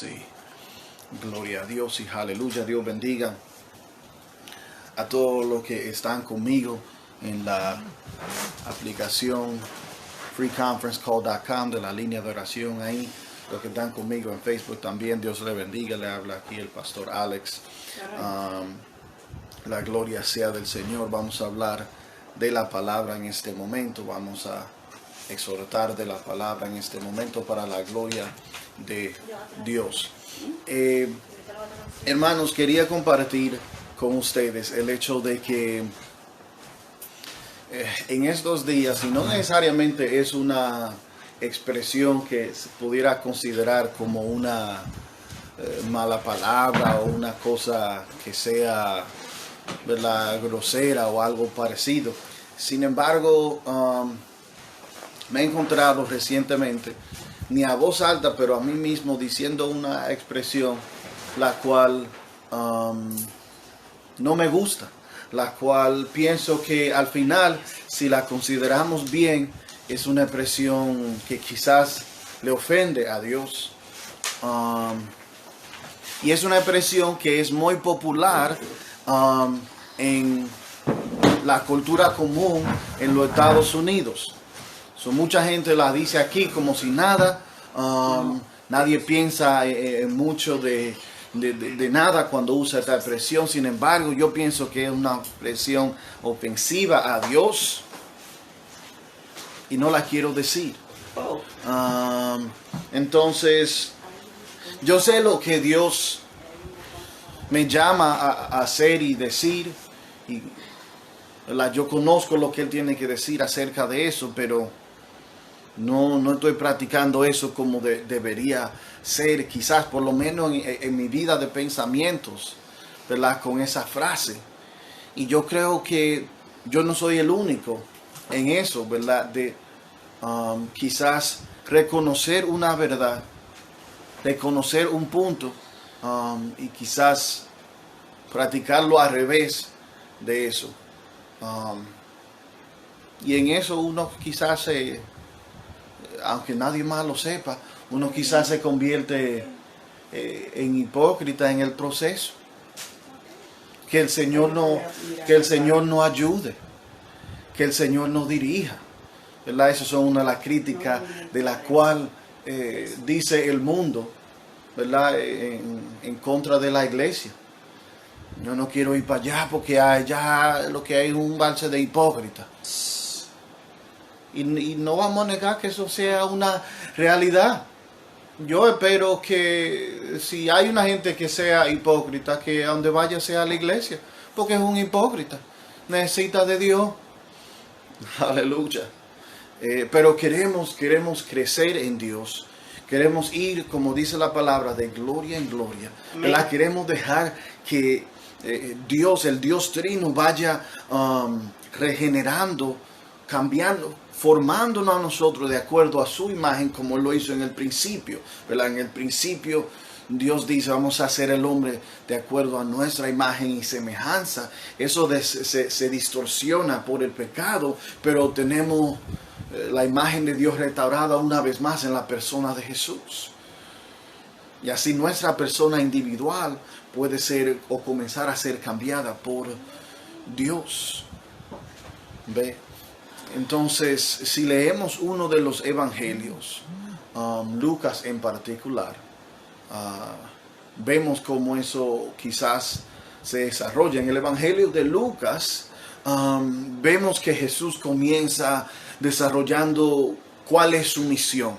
Sí, gloria a Dios y aleluya. Dios bendiga a todos los que están conmigo en la aplicación freeconferencecall.com de la línea de oración ahí. Los que están conmigo en Facebook también, Dios le bendiga. Le habla aquí el pastor Alex. La gloria sea del Señor. Vamos a hablar de la palabra en este momento. Vamos a exhortar de la palabra en este momento para la gloria de Dios. Hermanos, quería compartir con ustedes el hecho de que en estos días, y no necesariamente es una expresión que se pudiera considerar como una mala palabra o una cosa que sea, ¿verdad?, grosera o algo parecido. Sin embargo, me he encontrado recientemente, ni a voz alta, pero a mí mismo, diciendo una expresión la cual no me gusta, la cual pienso que al final, si la consideramos bien, es una expresión que quizás le ofende a Dios. Y es una expresión que es muy popular en la cultura común en los Estados Unidos. Mucha gente la dice aquí como si nada. Nadie piensa mucho de nada cuando usa esta expresión. Sin embargo, yo pienso que es una expresión ofensiva a Dios y no la quiero decir. Entonces, yo sé lo que Dios me llama a hacer y decir, y yo conozco lo que Él tiene que decir acerca de eso, pero no estoy practicando eso como debería ser, quizás por lo menos en mi vida de pensamientos, ¿verdad?, con esa frase. Y yo creo que yo no soy el único en eso, ¿verdad?, de quizás reconocer una verdad, reconocer un punto y quizás practicarlo al revés de eso. Y en eso uno quizás aunque nadie más lo sepa, uno quizás se convierte en hipócrita en el proceso. Que el Señor nos ayude, que el Señor nos dirija, ¿verdad? Esas son una de las críticas de la cual dice el mundo, ¿verdad?, en contra de la iglesia. Yo no quiero ir para allá porque allá lo que hay es un balse de hipócritas. Y no vamos a negar que eso sea una realidad. Yo espero que si hay una gente que sea hipócrita, que a donde vaya sea la iglesia, porque es un hipócrita, necesita de Dios. Aleluya. Pero queremos crecer en Dios. Queremos ir, como dice la palabra, de gloria en gloria. ¿Verdad? Queremos dejar que Dios, el Dios Trino, vaya regenerando, cambiando, formándonos a nosotros de acuerdo a su imagen, como lo hizo en el principio, ¿verdad? En el principio Dios dice, vamos a hacer el hombre de acuerdo a nuestra imagen y semejanza. Eso se distorsiona por el pecado, pero tenemos la imagen de Dios restaurada una vez más en la persona de Jesús. Y así nuestra persona individual puede ser o comenzar a ser cambiada por Dios. ¿Ve? Entonces, si leemos uno de los evangelios, Lucas en particular, vemos cómo eso quizás se desarrolla. En el evangelio de Lucas, vemos que Jesús comienza desarrollando cuál es su misión.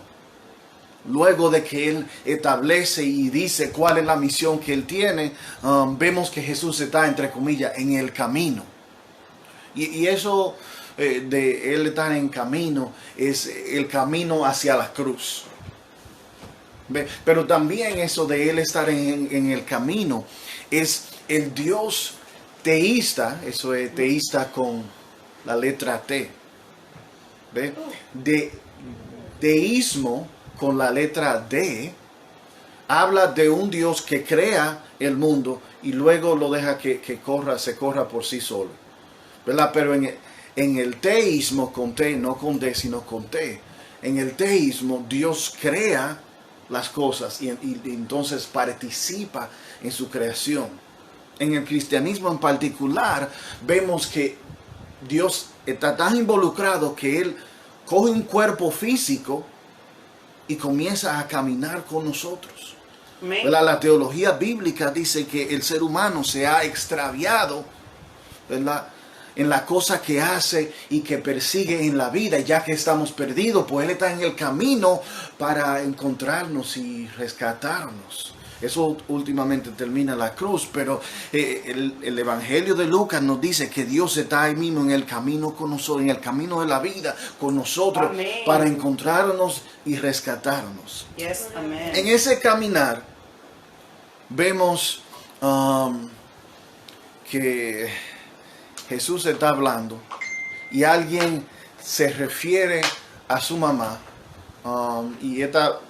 Luego de que Él establece y dice cuál es la misión que Él tiene, vemos que Jesús está, entre comillas, en el camino. Y eso de Él estar en camino es el camino hacia la cruz. ¿Ve? Pero también eso de Él estar en el camino es el Dios teísta, eso es teísta con la letra T. ¿Ve? Deísmo con la letra D habla de un Dios que crea el mundo y luego lo deja que se corra por sí solo, ¿verdad? Pero en el teísmo con T, no con D, sino con T, en el teísmo Dios crea las cosas y entonces participa en su creación. En el cristianismo en particular, vemos que Dios está tan involucrado que Él coge un cuerpo físico y comienza a caminar con nosotros. ¿Verdad? La teología bíblica dice que el ser humano se ha extraviado, ¿verdad?, en la cosa que hace y que persigue en la vida. Ya que estamos perdidos, pues Él está en el camino para encontrarnos y rescatarnos. Eso últimamente termina la cruz, pero el Evangelio de Lucas nos dice que Dios está ahí mismo en el camino con nosotros, en el camino de la vida con nosotros. Amén. Para encontrarnos y rescatarnos. Yes, amén. En ese caminar vemos que Jesús está hablando y alguien se refiere a su mamá, y esta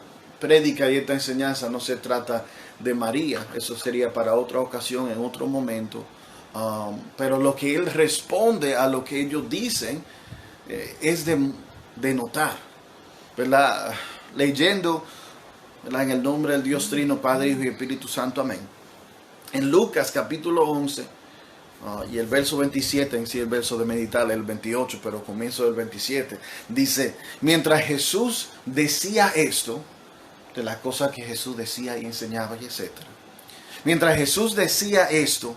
prédica y esta enseñanza no se trata de María, eso sería para otra ocasión, en otro momento, pero lo que él responde a lo que ellos dicen es de notar, ¿verdad? Leyendo, ¿verdad?, en el nombre del Dios Trino, Padre, Hijo y Espíritu Santo, amén. En Lucas capítulo 11 y el verso 27, en sí el verso de meditar, el 28, pero comienzo del 27, dice: mientras Jesús decía esto, de las cosas que Jesús decía y enseñaba y etc. Mientras Jesús decía esto,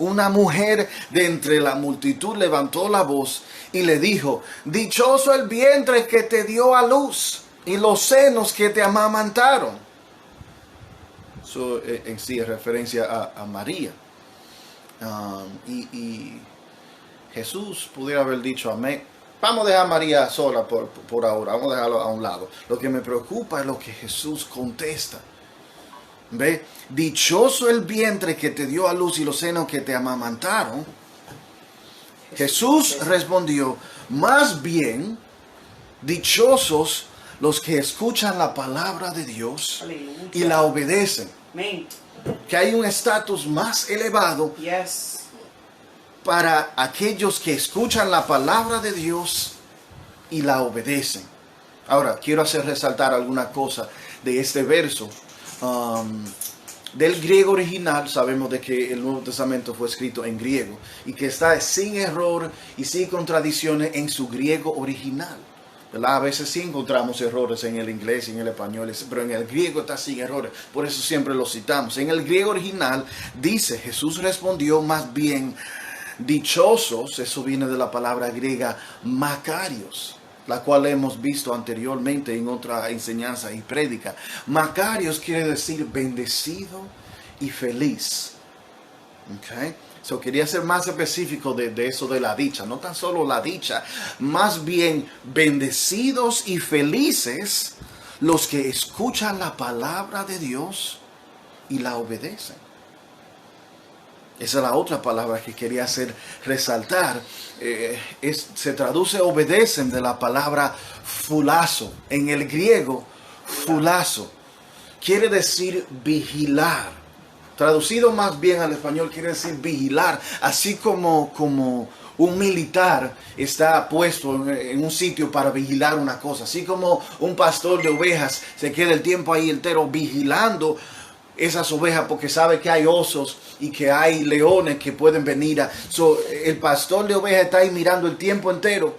una mujer de entre la multitud levantó la voz y le dijo: dichoso el vientre que te dio a luz y los senos que te amamantaron. Eso en sí es referencia a María. Y Jesús pudiera haber dicho: amén, vamos a dejar a María sola por ahora, vamos a dejarlo a un lado. Lo que me preocupa es lo que Jesús contesta. ¿Ve? Dichoso el vientre que te dio a luz y los senos que te amamantaron. Jesús respondió: más bien, dichosos los que escuchan la palabra de Dios y la obedecen. Amén. Que hay un estatus más elevado para aquellos que escuchan la palabra de Dios y la obedecen. Ahora, quiero hacer resaltar alguna cosa de este verso. Del griego original, sabemos de que el Nuevo Testamento fue escrito en griego y que está sin error y sin contradicciones en su griego original, ¿verdad? A veces sí encontramos errores en el inglés y en el español, pero en el griego está sin errores, por eso siempre lo citamos. En el griego original dice: Jesús respondió: más bien, dichosos, eso viene de la palabra griega Macarios, la cual hemos visto anteriormente en otra enseñanza y prédica. Macarios quiere decir bendecido y feliz. Okay. So, quería ser más específico de eso de la dicha, no tan solo la dicha, más bien bendecidos y felices los que escuchan la palabra de Dios y la obedecen. Esa es la otra palabra que quería hacer resaltar. Se traduce obedecen de la palabra fulazo. En el griego, fulazo quiere decir vigilar. Traducido más bien al español quiere decir vigilar. Así como un militar está puesto en un sitio para vigilar una cosa. Así como un pastor de ovejas se queda el tiempo ahí entero vigilando esas ovejas porque sabe que hay osos y que hay leones que pueden venir el pastor de ovejas está ahí mirando el tiempo entero,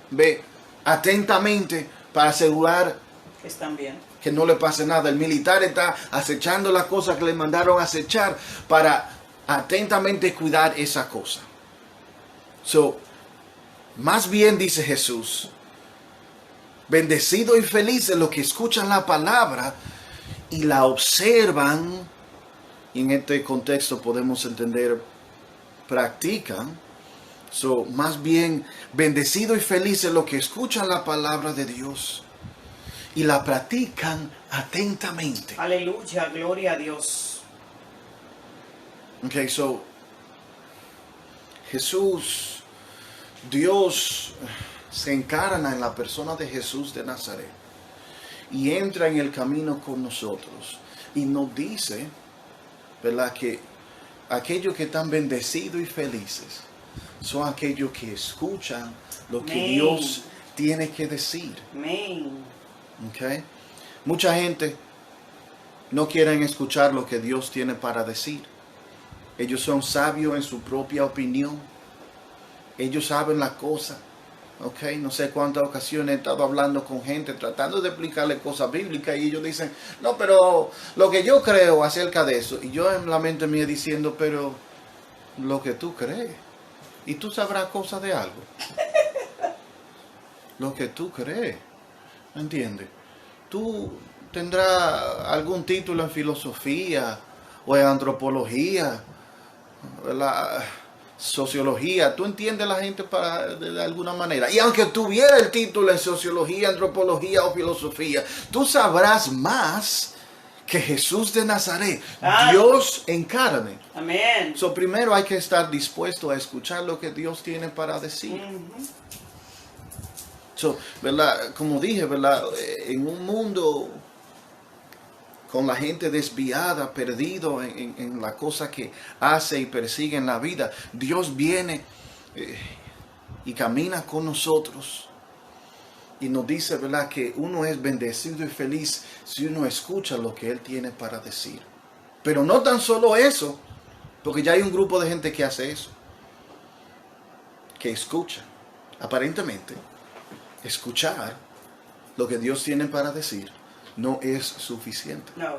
ve, atentamente para asegurar que están bien, que no le pase nada. El militar está acechando las cosas que le mandaron a acechar para atentamente cuidar esa cosa. Más bien, dice Jesús, bendecidos y felices los que escuchan la palabra y la observan, y en este contexto podemos entender practican. Más bien, bendecidos y felices los que escuchan la palabra de Dios y la practican atentamente. Aleluya, gloria a Dios. Okay, Jesús, Dios se encarna en la persona de Jesús de Nazaret y entra en el camino con nosotros y nos dice, ¿verdad?, que aquellos que están bendecidos y felices son aquellos que escuchan lo que Dios tiene que decir. Amén. Okay. Mucha gente no quiere escuchar lo que Dios tiene para decir. Ellos son sabios en su propia opinión. Ellos saben la cosa. Ok, no sé cuántas ocasiones he estado hablando con gente tratando de explicarle cosas bíblicas y ellos dicen, no, pero lo que yo creo acerca de eso. Y yo en la mente mía diciendo, pero lo que tú crees. Y tú sabrás cosas de algo. Lo que tú crees. ¿Entiendes? Tú tendrás algún título en filosofía o en antropología, ¿verdad? Sociología, tú entiendes la gente de alguna manera. Y aunque tuviera el título en sociología, antropología o filosofía, tú sabrás más que Jesús de Nazaret, Dios en carne. Amén. So, primero hay que estar dispuesto a escuchar lo que Dios tiene para decir. So, ¿verdad? Como dije, ¿verdad? En un mundo con la gente desviada, perdido en la cosa que hace y persigue en la vida, Dios viene y camina con nosotros y nos dice, ¿verdad?, que uno es bendecido y feliz si uno escucha lo que Él tiene para decir. Pero no tan solo eso, porque ya hay un grupo de gente que hace eso, que escucha. Aparentemente, escuchar lo que Dios tiene para decir no es suficiente. No.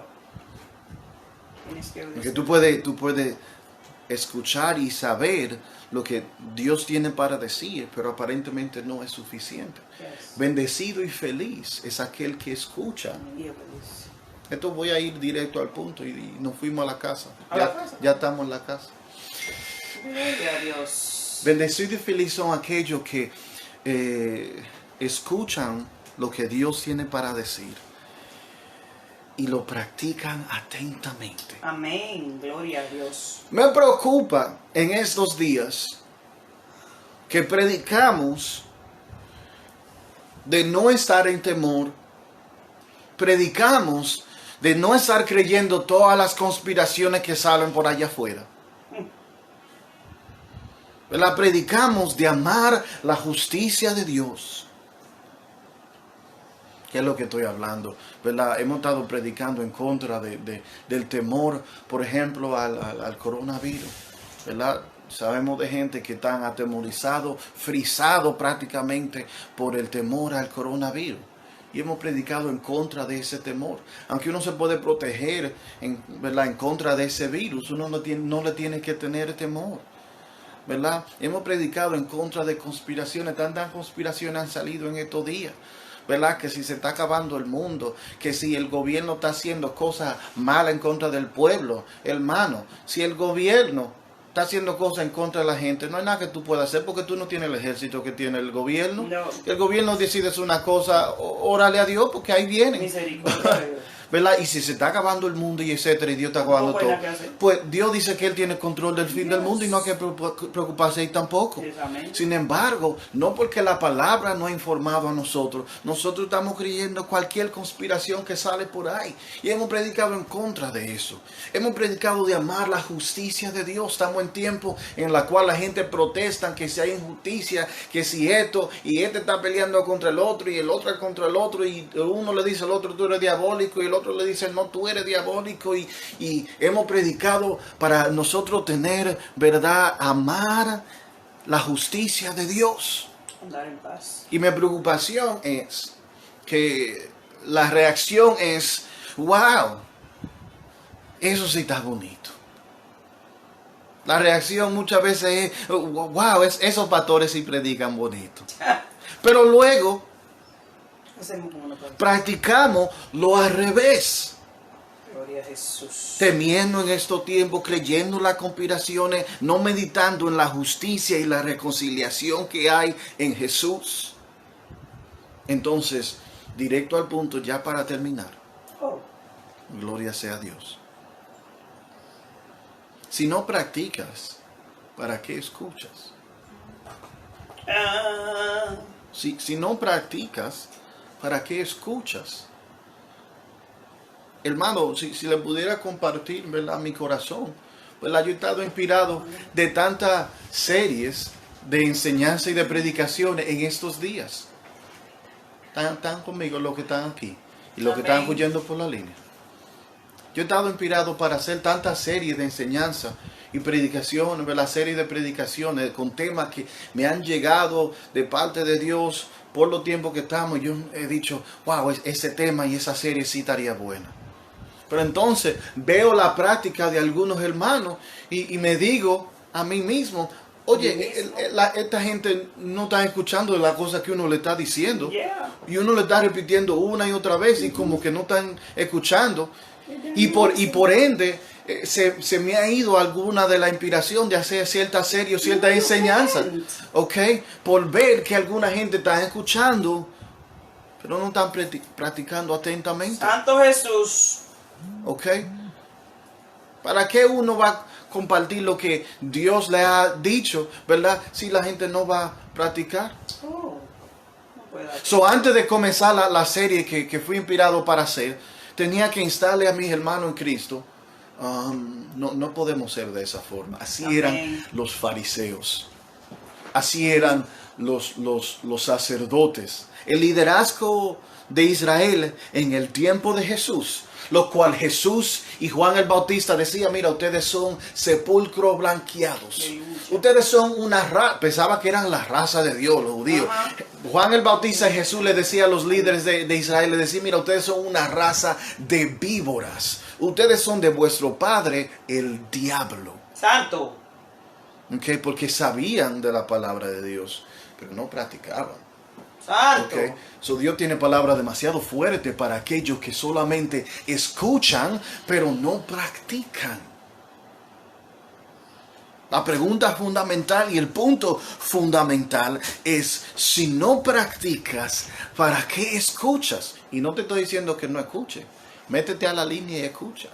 Tienes que Porque tú puedes escuchar y saber lo que Dios tiene para decir, pero aparentemente no es suficiente. Yes. Bendecido y feliz es aquel que escucha. Y obedece. Esto voy a ir directo al punto y nos fuimos a la casa. ¿A la casa? Ya estamos en la casa. Gloria a Dios. Bendecido y feliz son aquellos que escuchan lo que Dios tiene para decir y lo practican atentamente. Amén. Gloria a Dios. Me preocupa en estos días que predicamos de no estar en temor, predicamos de no estar creyendo todas las conspiraciones que salen por allá afuera. La predicamos de amar la justicia de Dios. ¿Qué es lo que estoy hablando? ¿Verdad? Hemos estado predicando en contra del temor, por ejemplo, al coronavirus. ¿Verdad? Sabemos de gente que están atemorizados, frisados prácticamente por el temor al coronavirus. Y hemos predicado en contra de ese temor. Aunque uno se puede proteger ¿verdad?, en contra de ese virus, uno no le tiene que tener temor. ¿Verdad? Hemos predicado en contra de conspiraciones. Tantas conspiraciones han salido en estos días. ¿Verdad? Que si se está acabando el mundo, que si el gobierno está haciendo cosas malas en contra del pueblo, hermano, si el gobierno está haciendo cosas en contra de la gente, no hay nada que tú puedas hacer porque tú no tienes el ejército que tiene el gobierno. No. El gobierno decide hacer una cosa, órale a Dios porque ahí vienen. Misericordia de Dios. ¿Verdad? Y si se está acabando el mundo y etcétera, y Dios está acabando No hay todo, nada que hacer. pues Dios dice que Él tiene control del fin del mundo y no hay que preocuparse ahí tampoco. Yes, amén. Sin embargo, no porque la palabra no ha informado a nosotros estamos creyendo cualquier conspiración que sale por ahí. Y hemos predicado en contra de eso. Hemos predicado de amar la justicia de Dios. Estamos en tiempo en la cual la gente protesta que si hay injusticia, que si esto, y este está peleando contra el otro, y el otro contra el otro, y uno le dice al otro, tú eres diabólico, y el otro le dice, no, tú eres diabólico. Y hemos predicado para nosotros tener, verdad, amar la justicia de Dios. Andar en paz. Y mi preocupación es que la reacción es, wow, eso sí está bonito. La reacción muchas veces es, wow, esos pastores sí predican bonito. Pero luego Hacemos como nosotros. practicamos lo al revés. Gloria a Jesús. Temiendo en estos tiempos, creyendo las conspiraciones, no meditando en la justicia y la reconciliación que hay en Jesús. Entonces, directo al punto, ya para terminar. Oh. Gloria sea a Dios. Si no practicas, ¿para qué escuchas? Ah. Si no practicas, ¿para qué escuchas? Hermano, si le pudiera compartir, ¿verdad?, mi corazón, ¿verdad? Yo he estado inspirado de tantas series de enseñanza y de predicaciones en estos días. Están conmigo los que están aquí. y los que Amén. están escuchando por la línea. Yo he estado inspirado para hacer tantas series de enseñanza y predicaciones, la serie de predicaciones con temas que me han llegado de parte de Dios por los tiempos que estamos. Yo he dicho, wow, ese tema y esa serie sí estaría buena. Pero entonces veo la práctica de algunos hermanos y me digo a mí mismo, oye, esta gente no está escuchando las cosas que uno le está diciendo. Yeah. Y uno le está repitiendo una y otra vez y como que no están escuchando. Y por ende se me ha ido alguna de la inspiración de hacer cierta serie o cierta enseñanza. ¿Ok? Por ver que alguna gente está escuchando, pero no están practicando atentamente. Santo Jesús. ¿Ok? ¿Para qué uno va a compartir lo que Dios le ha dicho, verdad? Si la gente no va a practicar. Oh, no puedo. So, antes de comenzar la serie que fui inspirado para hacer, tenía que instarle a mis hermanos en Cristo. No podemos ser de esa forma. Así Amén. eran los fariseos. Así eran los sacerdotes. El liderazgo de Israel en el tiempo de Jesús, lo cual Jesús y Juan el Bautista decía, mira, ustedes son sepulcros blanqueados. Aleluya. Ustedes son una raza, pensaba que eran la raza de Dios, los judíos. Ajá. Juan el Bautista y Jesús le decía a los líderes de Israel, le decía, mira, ustedes son una raza de víboras. Ustedes son de vuestro padre, el diablo. Santo. ¿Okay? Porque sabían de la palabra de Dios, pero no practicaban. Santo. Okay. So Dios tiene palabras demasiado fuertes para aquellos que solamente escuchan, pero no practican. La pregunta fundamental y el punto fundamental es, si no practicas, ¿para qué escuchas? Y no te estoy diciendo que no escuche. Métete a la línea y escucha.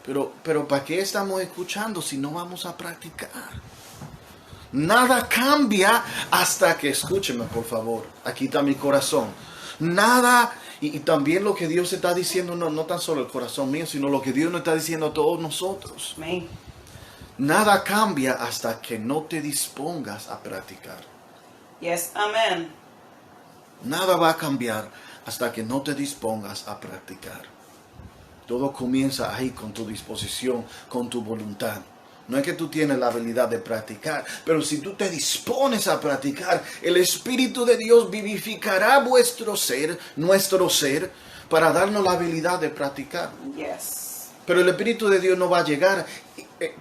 Pero ¿para qué estamos escuchando si no vamos a practicar? Nada cambia hasta que, escúcheme por favor, aquí está mi corazón. Nada, y también lo que Dios está diciendo, no tan solo el corazón mío, sino lo que Dios nos está diciendo a todos nosotros. Amén. Nada cambia hasta que no te dispongas a practicar. Yes, amén. Nada va a cambiar hasta que no te dispongas a practicar. Todo comienza ahí con tu disposición, con tu voluntad. No es que tú tienes la habilidad de practicar, pero si tú te dispones a practicar, el Espíritu de Dios vivificará vuestro ser, nuestro ser, para darnos la habilidad de practicar. Yes. Pero el Espíritu de Dios no va a llegar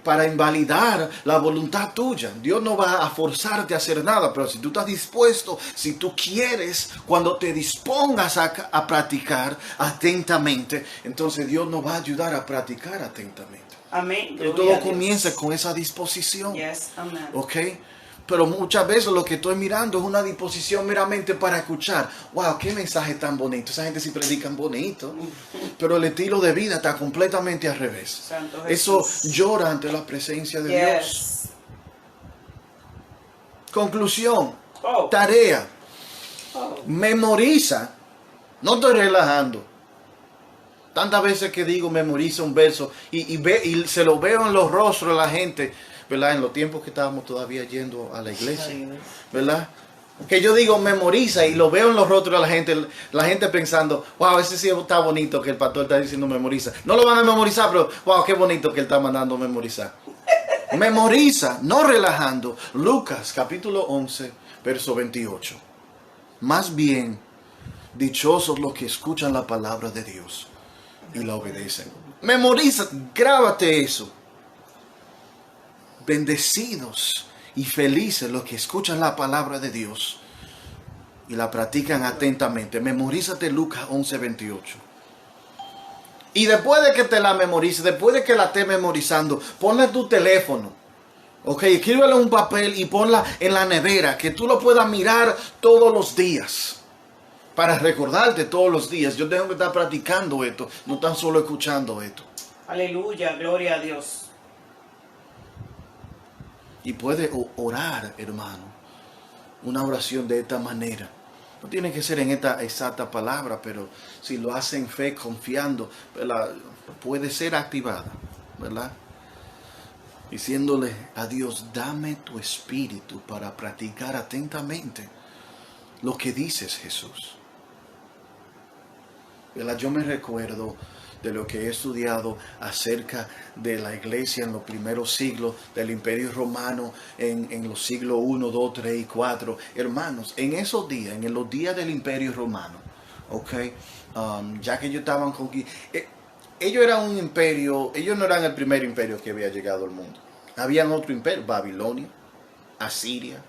para invalidar la voluntad tuya. Dios no va a forzarte a hacer nada, pero si tú estás dispuesto, si tú quieres, cuando te dispongas a practicar atentamente, entonces Dios nos va a ayudar a practicar atentamente. Amén. Pero Gloria todo a Dios. comienza con esa disposición. Yes, amén. ¿Ok? Pero muchas veces lo que estoy mirando es una disposición meramente para escuchar. Wow, qué mensaje tan bonito. Esa gente sí predican bonito. Pero el estilo de vida está completamente al revés. Santo Eso Jesús. llora ante la presencia de Dios. Yes. Conclusión. Oh. Tarea. Oh. Memoriza. No estoy relajando. Tantas veces que digo memoriza un verso y se lo veo en los rostros de la gente, ¿verdad? En los tiempos que estábamos todavía yendo a la iglesia, ¿verdad? Que yo digo memoriza y lo veo en los rostros de la gente pensando, wow, ese sí está bonito que el pastor está diciendo memoriza. No lo van a memorizar, pero wow, qué bonito que él está mandando memorizar. Memoriza, no relajando. Lucas capítulo 11, verso 28. Más bien, dichosos los que escuchan la palabra de Dios y la obedecen. Memoriza, grábate eso. Bendecidos y felices los que escuchan la palabra de Dios y la practican atentamente. Memorízate Lucas 11:28. Y después de que te la memorices, después de que la estés memorizando, ponla en tu teléfono. Ok, escríbela en un papel y ponla en la nevera, que tú lo puedas mirar todos los días. Para recordarte todos los días, yo tengo que estar practicando esto, no tan solo escuchando esto. Aleluya, gloria a Dios. Y puede orar, hermano, una oración de esta manera. No tiene que ser en esta exacta palabra, pero si lo hace en fe, confiando, ¿verdad? Puede ser activada, ¿verdad? Diciéndole a Dios, dame tu espíritu para practicar atentamente lo que dices, Jesús. ¿verdad? Yo me recuerdo de lo que he estudiado acerca de la iglesia en los primeros siglos del Imperio Romano, en los siglos 1, 2, 3 y 4. Hermanos, en esos días, en los días del Imperio Romano, ¿ok? Ya que ellos estaban con... ellos eran un imperio, ellos no eran el primer imperio que había llegado al mundo. Habían otro imperio, Babilonia, Asiria,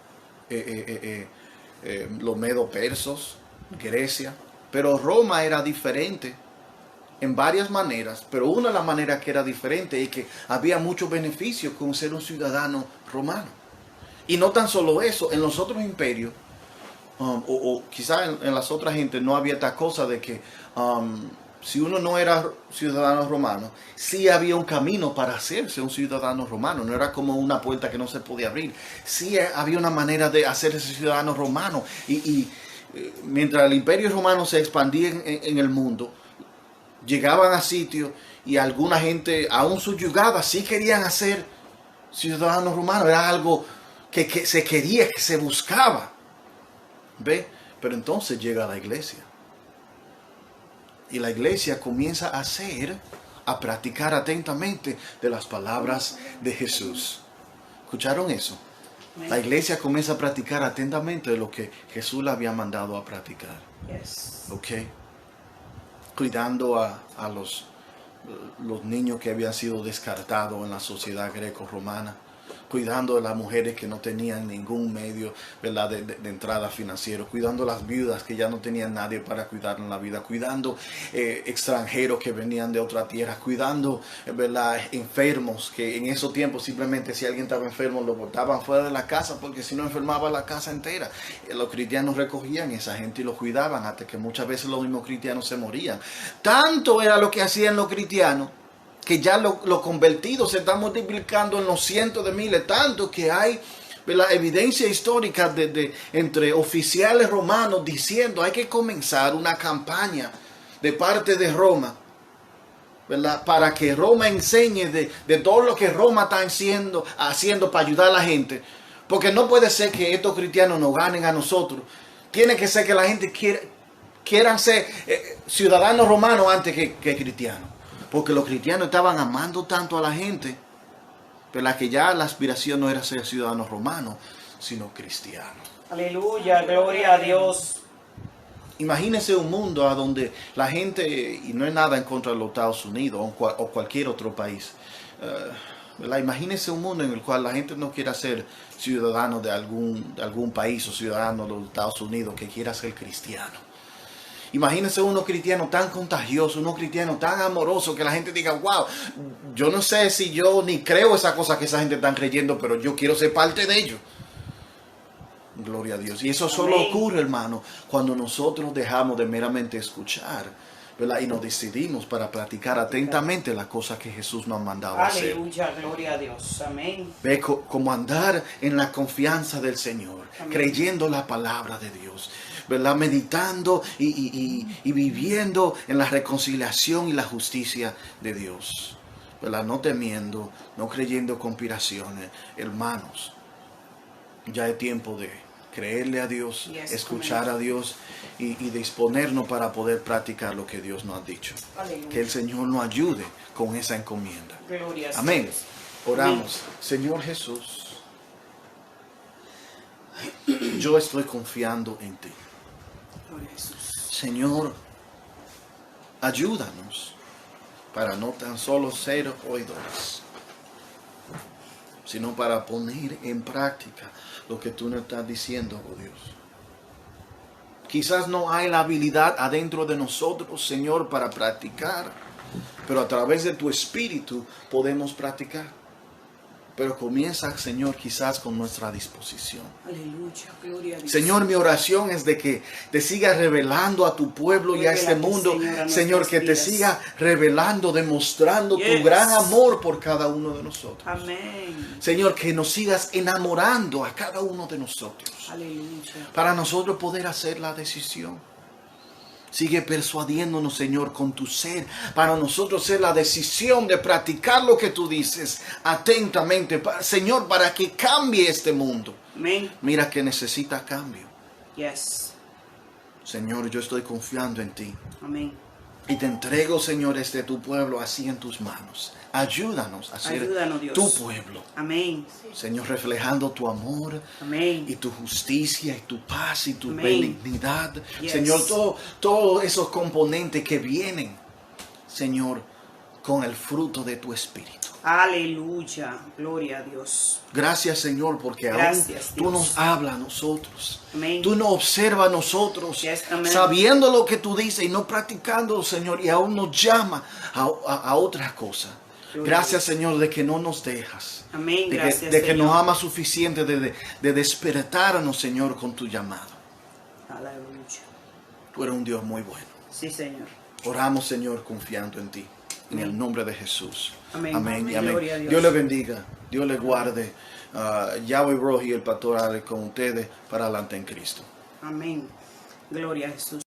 los medo-persos, Grecia. Pero Roma era diferente en varias maneras, pero una de las maneras que era diferente es que había muchos beneficios con ser un ciudadano romano. Y no tan solo eso, en los otros imperios, o quizás en las otras gentes no había esta cosa de que si uno no era ciudadano romano, sí había un camino para hacerse un ciudadano romano. No era como una puerta que no se podía abrir. Sí había una manera de hacerse ciudadano romano. Y mientras el imperio romano se expandía en el mundo, llegaban a sitios y alguna gente, aún subyugada, sí querían hacer ciudadanos romanos. Era algo que se quería, que se buscaba. ¿Ve? Pero entonces llega la iglesia. Y la iglesia comienza a practicar atentamente de las palabras de Jesús. ¿Escucharon eso? La iglesia comienza a practicar atentamente de lo que Jesús le había mandado a practicar. Yes. ¿Ok? Cuidando a los niños que habían sido descartados en la sociedad greco-romana, cuidando de las mujeres que no tenían ningún medio, ¿verdad?, de entrada financiero, cuidando a las viudas que ya no tenían nadie para cuidar en la vida, cuidando extranjeros que venían de otra tierra, cuidando, ¿verdad?, enfermos que en esos tiempos simplemente si alguien estaba enfermo lo botaban fuera de la casa porque si no enfermaba la casa entera. Los cristianos recogían a esa gente y los cuidaban hasta que muchas veces los mismos cristianos se morían. Tanto era lo que hacían los cristianos que ya los convertidos se están multiplicando en los cientos de miles, tanto que hay la evidencia histórica entre oficiales romanos diciendo hay que comenzar una campaña de parte de Roma, ¿verdad?, para que Roma enseñe de todo lo que Roma está haciendo para ayudar a la gente, porque no puede ser que estos cristianos nos ganen a nosotros. Tiene que ser que la gente quieran ser ciudadanos romanos antes que cristianos. Porque los cristianos estaban amando tanto a la gente, pero que ya la aspiración no era ser ciudadanos romanos, sino cristianos. Aleluya, gloria a Dios. Imagínense un mundo a donde la gente, y no es nada en contra de los Estados Unidos o cualquier otro país, imagínense un mundo en el cual la gente no quiera ser ciudadano de algún país o ciudadano de los Estados Unidos, que quiera ser cristiano. Imagínense unos cristianos tan contagiosos, unos cristianos tan amorosos, que la gente diga, wow, yo no sé si yo ni creo esa cosa que esa gente está creyendo, pero yo quiero ser parte de ellos. Gloria a Dios. Y eso solo ocurre, hermano, cuando nosotros dejamos de meramente escuchar, ¿verdad?, y nos decidimos para practicar atentamente las cosas que Jesús nos ha mandado a hacer. Aleluya, gloria a Dios. Amén. Ve como andar en la confianza del Señor, Amén, creyendo la palabra de Dios, ¿verdad?, meditando y viviendo en la reconciliación y la justicia de Dios, ¿verdad?, no temiendo, no creyendo conspiraciones. Hermanos, ya es tiempo de creerle a Dios, Yes, escuchar amén, a Dios y disponernos para poder practicar lo que Dios nos ha dicho. Aleluya. Que el Señor nos ayude con esa encomienda. Gloria a Amén. Dios. Oramos. Señor Jesús, yo estoy confiando en ti. Gloria a Jesús. Señor, ayúdanos para no tan solo ser oidores, sino para poner en práctica lo que tú nos estás diciendo, oh Dios. Quizás no hay la habilidad adentro de nosotros, Señor, para practicar, pero a través de tu Espíritu podemos practicar. Pero comienza, Señor, quizás con nuestra disposición. Aleluya, gloria a Dios. Señor, mi oración es de que te sigas revelando a tu pueblo y a este mundo. Señor, que te siga revelando, demostrando tu gran amor por cada uno de nosotros. Amén. Señor, que nos sigas enamorando a cada uno de nosotros. Aleluya. Para nosotros poder hacer la decisión. Sigue persuadiéndonos, Señor, con tu ser, para nosotros hacer la decisión de practicar lo que tú dices atentamente, Señor, para que cambie este mundo. Amén. Mira que necesita cambio. Yes. Señor, yo estoy confiando en ti. Amén. Y te entrego, Señor, tu pueblo así en tus manos. Ayúdanos a ser Ayúdanos, Dios. tu pueblo. Amén. Señor, reflejando tu amor Amén. y tu justicia y tu paz y tu Amén. benignidad. Yes. Señor, todos esos componentes que vienen, Señor, con el fruto de tu Espíritu. Aleluya. Gloria a Dios. Gracias, Señor, porque Gracias, aún tú Dios. nos hablas a nosotros. Amén. Tú nos observas a nosotros, Yes, amén. sabiendo lo que tú dices y no practicándolo, Señor, y aún nos llama a otras cosas. Gloria Gracias, a Dios. Señor, de que no nos dejas. Amén. De Gracias, que Señor. nos amas suficiente de despertarnos, Señor, con tu llamado. Aleluya. Tú eres un Dios muy bueno. Sí, Señor. Oramos, Señor, confiando en ti. En Amén. el nombre de Jesús. Amén. Amén y Amén. amén. Gloria a Dios. Dios le bendiga. Dios le guarde. Yahweh Roji, el pastor, con ustedes para adelante en Cristo. Amén. Gloria a Jesús.